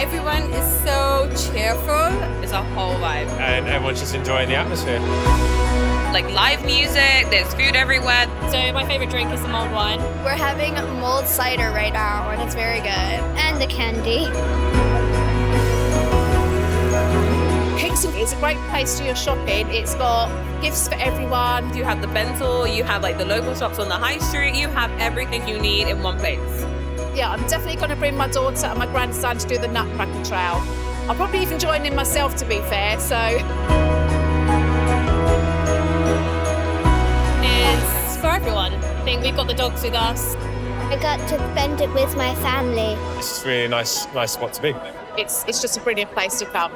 Everyone is so cheerful. It's a whole vibe. And everyone's just enjoying the atmosphere. Like live music, there's food everywhere. So my favourite drink is the mulled wine. We're having mulled cider right now, and it's very good. And the candy. Kingston is a great place to go shopping. It's got gifts for everyone. You have the bento, you have like the local shops on the high street, you have everything you need in one place. Yeah, I'm definitely going to bring my daughter and my grandson to do the Nutcracker Trail. I'll probably even join in myself, to be fair, so... It's for everyone. I think we've got the dogs with us. I got to spend it with my family. It's just really nice spot to be. It's just a brilliant place to come.